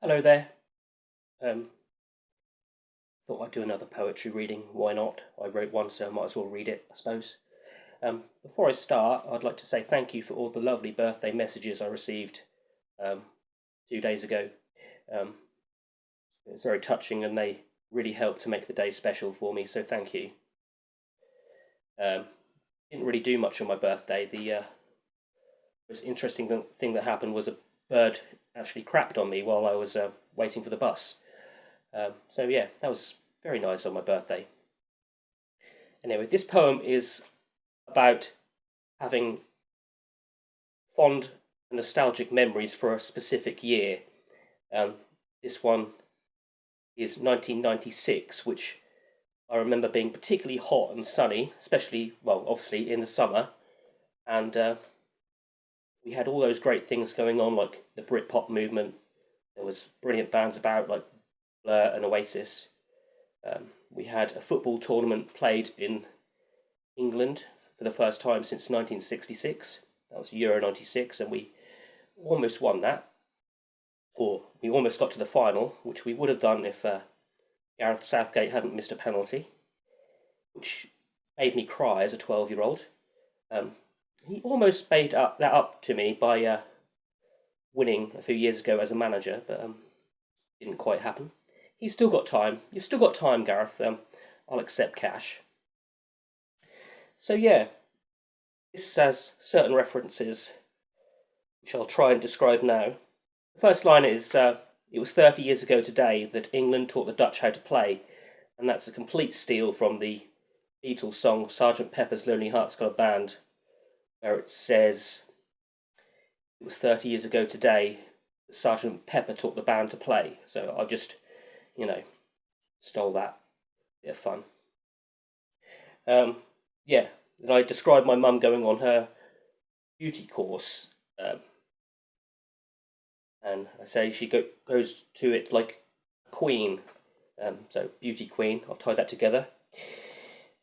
Hello there. Um, Thought I'd do another poetry reading. Why not? I wrote one, so I might as well read it, I suppose. Before I start, I'd like to say thank you for all the lovely birthday messages I received 2 days ago. Um, it was very touching, and they really helped to make the day special for me. So thank you. Um, didn't really do much on my birthday. The most interesting thing that happened was a bird actually crapped on me while I was waiting for the bus. So yeah, that was very nice on my birthday. Anyway, this poem is about having fond and nostalgic memories for a specific year. Um, this one is 1996, which I remember being particularly hot and sunny, especially, well, obviously in the summer. And we had all those great things going on, like the Britpop movement. There was brilliant bands about, like Blur and Oasis. We had a football tournament played in England for the first time since 1966. That was Euro 96, and we almost won that. Or we almost got to the final, which we would have done if Gareth Southgate hadn't missed a penalty, which made me cry as a 12-year-old. He almost made that up to me by winning a few years ago as a manager, but didn't quite happen. He's still got time. You've still got time, Gareth. I'll accept cash. So yeah, this has certain references, which I'll try and describe now. The first line is, it was 30 years ago today that England taught the Dutch how to play, and that's a complete steal from the Beatles song Sergeant Pepper's Lonely Hearts Club Band, where it says, it was 30 years ago today that Sergeant Pepper taught the band to play. So I've just, stole that. Bit of fun. Yeah, and I described my mum going on her beauty course, and I say she goes to it like a queen, so beauty queen. I've tied that together,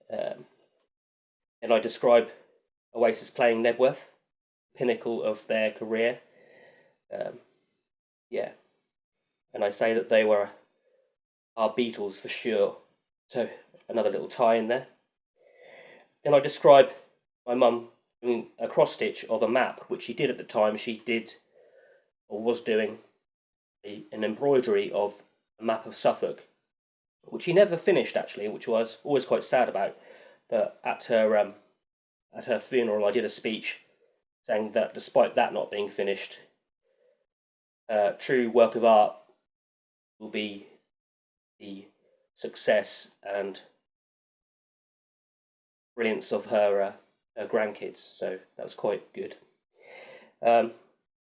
and I describe Oasis playing Knebworth, pinnacle of their career. Yeah, and I say that they were our Beatles for sure. So another little tie in there. Then I describe my mum doing a cross stitch of a map, which she did at the time. She did, or was doing, an embroidery of a map of Suffolk, which she never finished actually, which was always quite sad about. But at her funeral, I did a speech saying that despite that not being finished, true work of art will be the success and brilliance of her grandkids. So that was quite good. And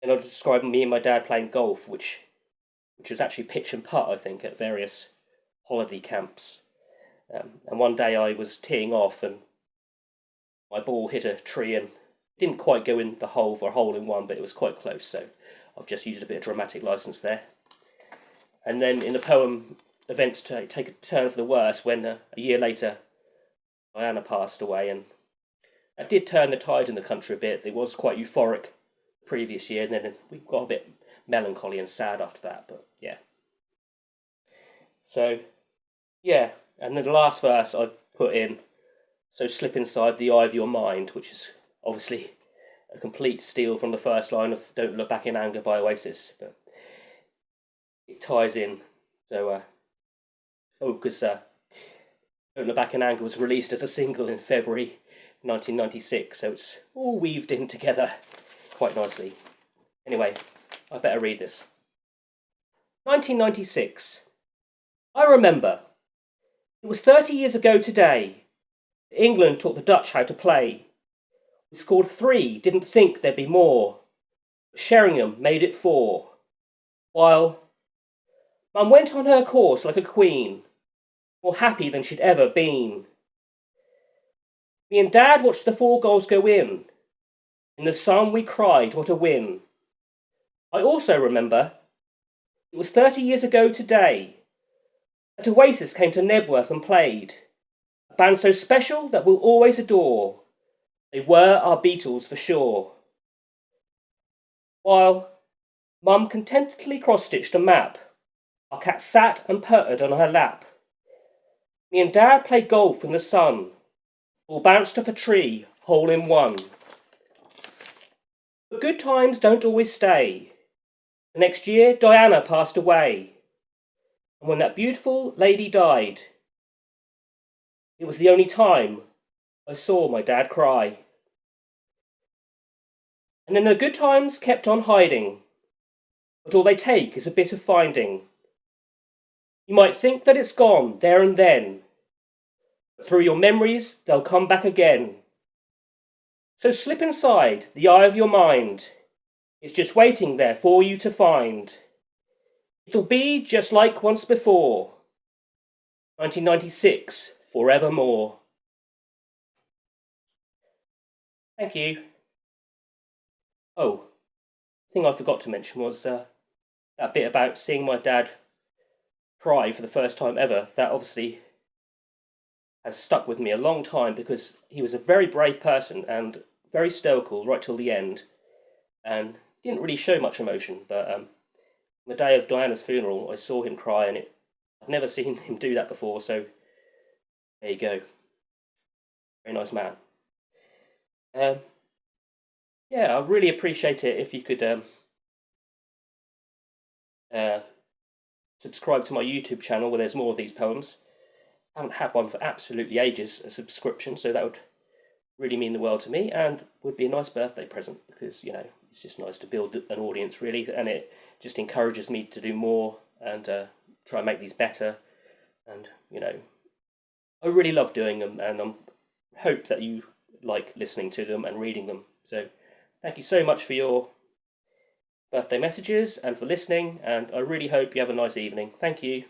I'll describe me and my dad playing golf, which was actually pitch and putt, I think, at various holiday camps. And one day I was teeing off, and my ball hit a tree and didn't quite go in the hole for a hole in one, but it was quite close. So I've just used a bit of dramatic license there. And then in the poem, events take a turn for the worse when a year later Diana passed away, and that did turn the tide in the country a bit. It was quite euphoric the previous year, and then we got a bit melancholy and sad after that, but yeah. So, yeah, and then the last verse I've put in, so slip inside the eye of your mind, which is obviously a complete steal from the first line of Don't Look Back in Anger by Oasis, but it ties in. So, because Don't Look Back in Anger was released as a single in February 1996, so it's all weaved in together quite nicely. Anyway, I better read this. 1996. I remember. It was 30 years ago today. England taught the Dutch how to play. We scored 3, didn't think there'd be more. Sheringham made it 4. While Mum went on her course like a queen, more happy than she'd ever been. Me and Dad watched the 4 goals go in. In the sun we cried, what a win. I also remember it was 30 years ago today that Oasis came to Knebworth and played. A band so special that we'll always adore. They were our Beatles for sure. While Mum contentedly cross-stitched a map Our cat sat and purred on her lap. Me and Dad played golf in the sun. Ball bounced off a tree, hole in one. But good times don't always stay. The next year, Diana passed away. And when that beautiful lady died, it was the only time I saw my dad cry. And then the good times kept on hiding, but all they take is a bit of finding. You might think that it's gone there and then, but through your memories they'll come back again. So slip inside the eye of your mind. It's just waiting there for you to find. It'll be just like once before. 1996, forevermore. Thank you. Oh, the thing I forgot to mention was that bit about seeing my dad cry for the first time ever. That obviously has stuck with me a long time because he was a very brave person and very stoical right till the end, and didn't really show much emotion. But on the day of Diana's funeral, I saw him cry, and I've never seen him do that before. So there you go. Very nice man. Yeah, I really appreciate it if you could subscribe to my YouTube channel where there's more of these poems. I haven't had one for absolutely ages, a subscription, so that would really mean the world to me and would be a nice birthday present because, it's just nice to build an audience, really, and it just encourages me to do more and try and make these better. And, I really love doing them, and I hope that you like listening to them and reading them. So thank you so much for your birthday messages and for listening, and I really hope you have a nice evening. Thank you.